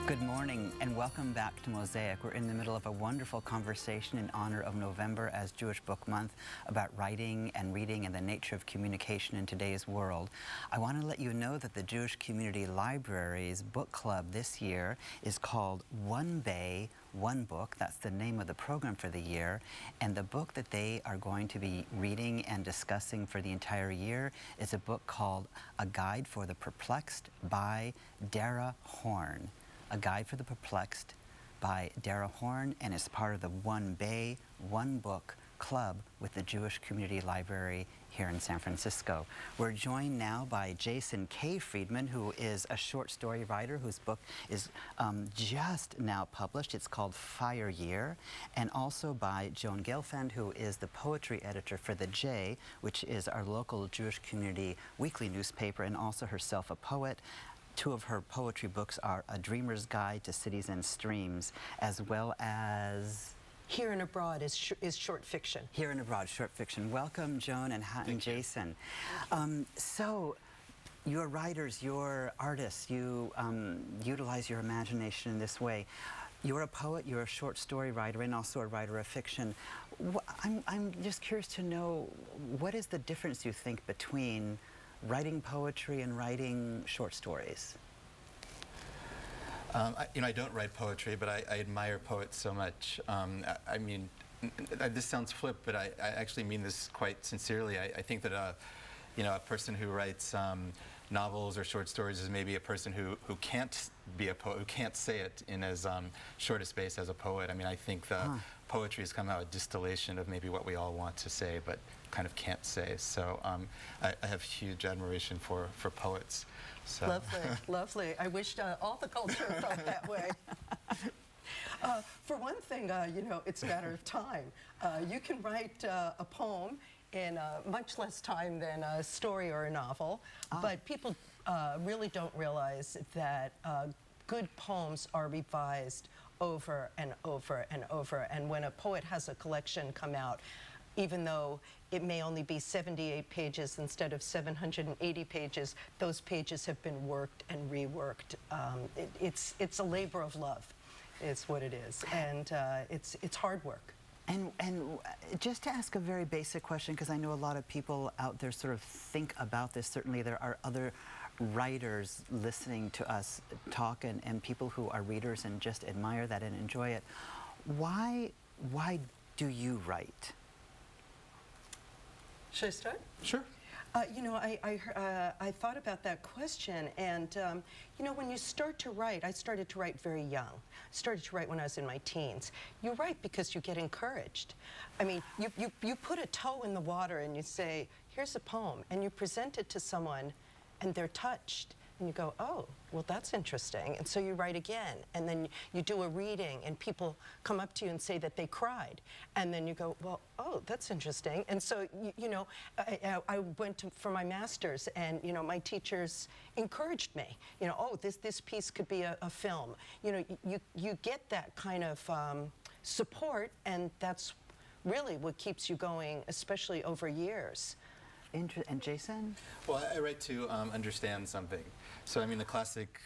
Good morning and welcome back to Mosaic. We're in the middle of a wonderful conversation in honor of November as Jewish Book Month about writing and reading and the nature of communication in today's world. I want to let you know that the Jewish Community Library's book club this year is called One Bay, One Book. That's the name of the program for the year. And the book that they are going to be reading and discussing for the entire year is a book called A Guide for the Perplexed by Dara Horn. A Guide for the Perplexed by Dara Horn, and is part of the One Bay, One Book Club with the Jewish Community Library here in San Francisco. We're joined now by Jason K. Friedman, who is a short story writer whose book is just now published. It's called Fire Year, and also by Joan Gelfand, who is the poetry editor for The J, which is our local Jewish community weekly newspaper, and also herself a poet. Two of her poetry books are A Dreamer's Guide to Cities and Streams, as well as Here and Abroad is short fiction. Here and Abroad, short fiction. Welcome, Joan and Jason. So, you're writers, you're artists, you utilize your imagination in this way. You're a poet, you're a short story writer, and also a writer of fiction. I'm just curious to know, what is the difference, you think, between writing poetry and writing short stories? I don't write poetry, but I admire poets so much. I mean, this sounds flip, but I actually mean this quite sincerely. I think that a person who writes novels or short stories is maybe a person who can't be a poet, who can't say it in as short a space as a poet. I mean, I think the poetry is somehow a distillation of maybe what we all want to say, but kind of can't say. So I have huge admiration for poets. So. Lovely, lovely. I wish all the culture felt that way. For one thing, it's a matter of time. You can write a poem in much less time than a story or a novel, but people really don't realize that good poems are revised over and over and over. And when a poet has a collection come out, even though it may only be 78 pages instead of 780 pages, those pages have been worked and reworked. It's a labor of love, is what it is, and it's hard work. And just to ask a very basic question, because I know a lot of people out there sort of think about this. Certainly there are other writers listening to us talk, and people who are readers and just admire that and enjoy it. Why do you write? Should I start? Sure. I thought about that question, and when you start to write, I started to write very young. I started to write when I was in my teens. You write because you get encouraged. I mean, you put a toe in the water and you say, here's a poem, and you present it to someone, and they're touched. And you go, oh, well, that's interesting. And so you write again, and then you do a reading, and people come up to you and say that they cried. And then you go, well, oh, that's interesting. And so, I went for my master's, and, my teachers encouraged me. Oh, this piece could be a film. You get that kind of support, and that's really what keeps you going, especially over years. And Jason? Well, I write to understand something. So, I mean, the classic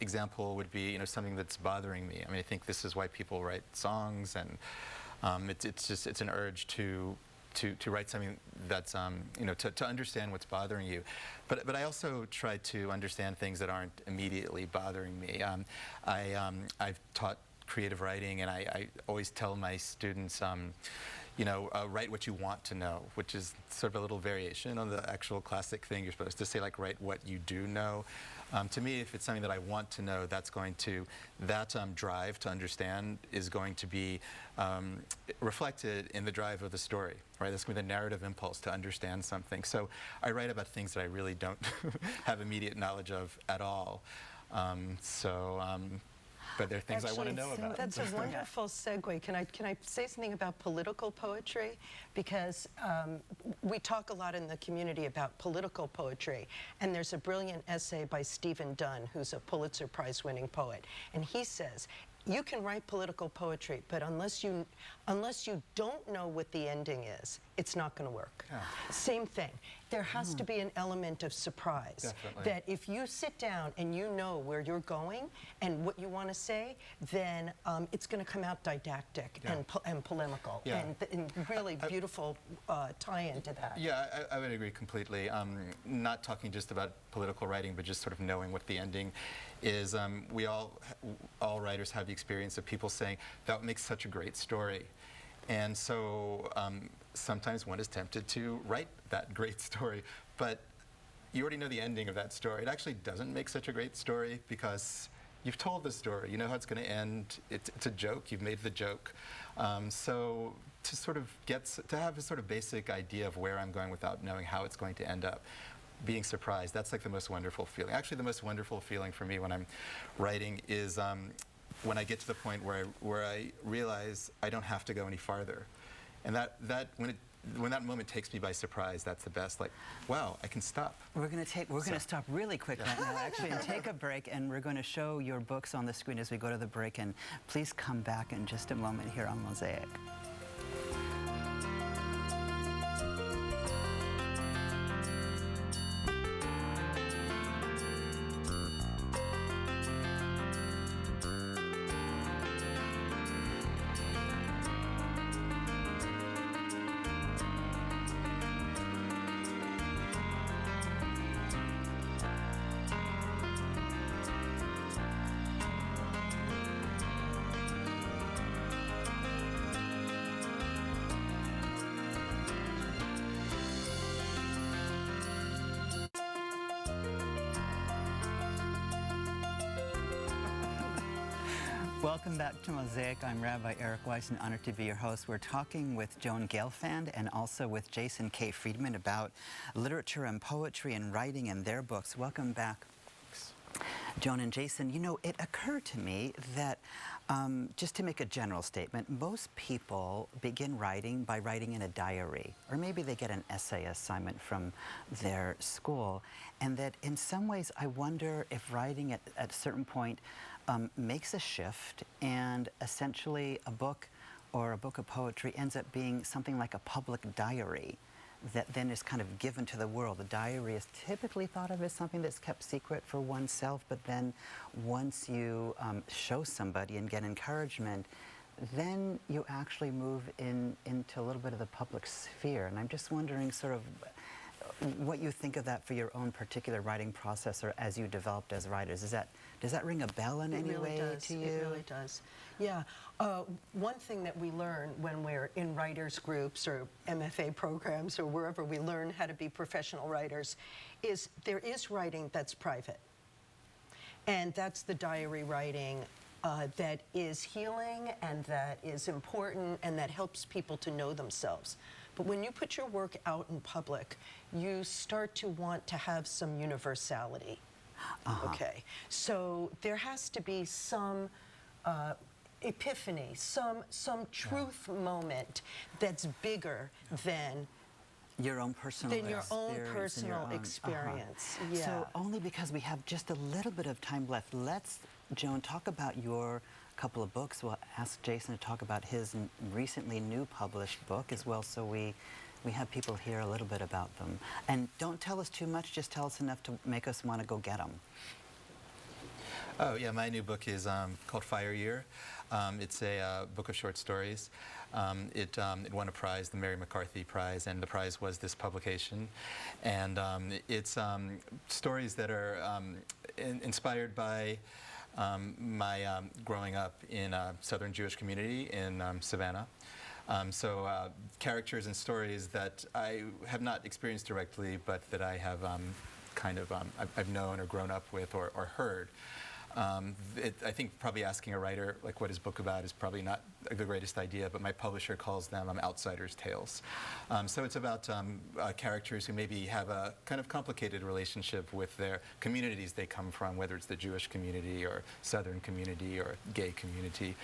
example would be, something that's bothering me. I mean, I think this is why people write songs, and it's an urge to write something that's, to understand what's bothering you. But I also try to understand things that aren't immediately bothering me. I've taught creative writing, and I always tell my students, write what you want to know, which is sort of a little variation on the actual classic thing. You're supposed to say, like, write what you do know. To me, if it's something that I want to know, that drive to understand is going to be reflected in the drive of the story, right? That's going to be the narrative impulse to understand something. So I write about things that I really don't have immediate knowledge of at all. But there are things I want to know about. That's a wonderful segue. Can I say something about political poetry? Because we talk a lot in the community about political poetry, and there's a brilliant essay by Stephen Dunn, who's a Pulitzer Prize-winning poet, and he says, you can write political poetry, but unless you don't know what the ending is, it's not going to work. Yeah. Same thing. There has to be an element of surprise. Definitely. That if you sit down and you know where you're going and what you want to say, then it's going to come out didactic and polemical, and really beautiful tie-in to that. Yeah, I would agree completely. Not talking just about political writing, but just sort of knowing what the ending is. We all writers have the experience of people saying, that makes such a great story. And so sometimes one is tempted to write that great story, but you already know the ending of that story. It actually doesn't make such a great story because you've told the story. You know how it's going to end. It's a joke. You've made the joke. So to sort of to have a sort of basic idea of where I'm going without knowing how it's going to end up, being surprised, that's like the most wonderful feeling. Actually, the most wonderful feeling for me when I'm writing is when I get to the point where I realize I don't have to go any farther. And when that moment takes me by surprise, that's the best. Like, wow, I can stop. We're going to stop really quick right now, actually, and take a break. And we're going to show your books on the screen as we go to the break. And please come back in just a moment here on Mosaic. Welcome back to Mosaic. I'm Rabbi Eric Weiss, and honored to be your host. We're talking with Joan Gelfand and also with Jason K. Friedman about literature and poetry and writing and their books. Welcome back. Joan and Jason, you know, it occurred to me that, just to make a general statement, most people begin writing by writing in a diary, or maybe they get an essay assignment from their school, and that in some ways I wonder if writing at a certain point makes a shift, and essentially a book or a book of poetry ends up being something like a public diary that then is kind of given to the world. The diary is typically thought of as something that's kept secret for oneself, but then once you show somebody and get encouragement, then you actually move into a little bit of the public sphere. And I'm just wondering sort of what you think of that for your own particular writing process, or as you developed as writers. Does that ring a bell in any way to you? It really does. Yeah. One thing that we learn when we're in writers groups or MFA programs or wherever we learn how to be professional writers is there is writing that's private. And that's the diary writing that is healing and that is important and that helps people to know themselves. But when you put your work out in public, you start to want to have some universality. Okay, so there has to be some epiphany, some truth moment that's bigger than your own personal experience. Yeah. So only because we have just a little bit of time left, let's, Joan, talk about your couple of books. We'll ask Jason to talk about his recently new published book as well, so we have people hear a little bit about them. And don't tell us too much, just tell us enough to make us want to go get them. Oh, yeah, my new book is called Fire Year. It's a book of short stories. It won a prize, the Mary McCarthy Prize, and the prize was this publication. And it's stories that are inspired by my growing up in a Southern Jewish community in Savannah. So characters and stories that I have not experienced directly, but that I have I've known or grown up with or heard. I think probably asking a writer like what his book about is probably not the greatest idea, but my publisher calls them outsiders' tales. So it's about characters who maybe have a kind of complicated relationship with their communities they come from, whether it's the Jewish community or Southern community or gay community.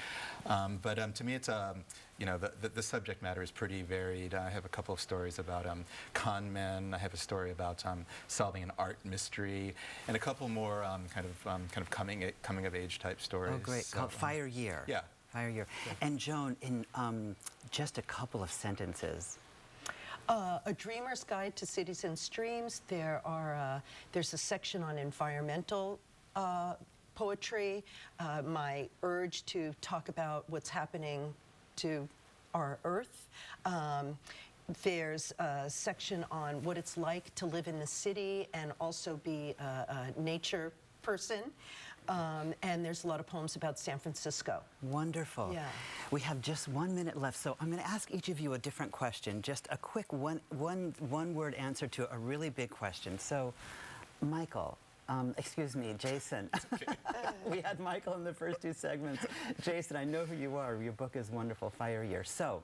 But to me, it's the subject matter is pretty varied. I have a couple of stories about con men. I have a story about solving an art mystery, and a couple more kind of coming of age type stories. Oh, great! So, called Fire Year. Yeah. Fire Year. Yeah. And Joan, in just a couple of sentences. A Dreamer's Guide to Cities and Streams. There's a section on environmental poetry, my urge to talk about what's happening to our Earth. There's a section on what it's like to live in the city and also be a nature person. And there's a lot of poems about San Francisco. Wonderful. Yeah. We have just 1 minute left, so I'm going to ask each of you a different question, just a quick one-word answer to a really big question. So, Michael, excuse me, Jason. Okay. We had Michael in the first 2 segments. Jason, I know who you are. Your book is wonderful, Fire Year. So,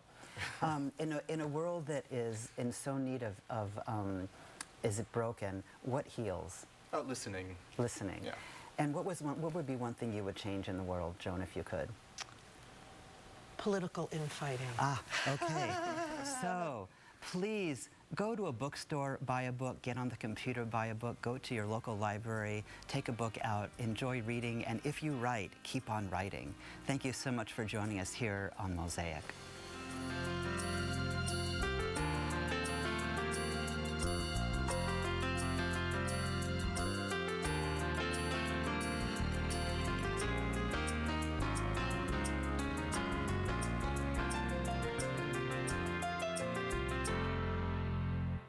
in a world that is in so need of is it broken, what heals? Oh, listening. Listening. Yeah. And what would be one thing you would change in the world, Joan, if you could? Political infighting. Ah, okay. So, please go to a bookstore, buy a book, get on the computer, buy a book, go to your local library, take a book out, enjoy reading, and if you write, keep on writing. Thank you so much for joining us here on Mosaic.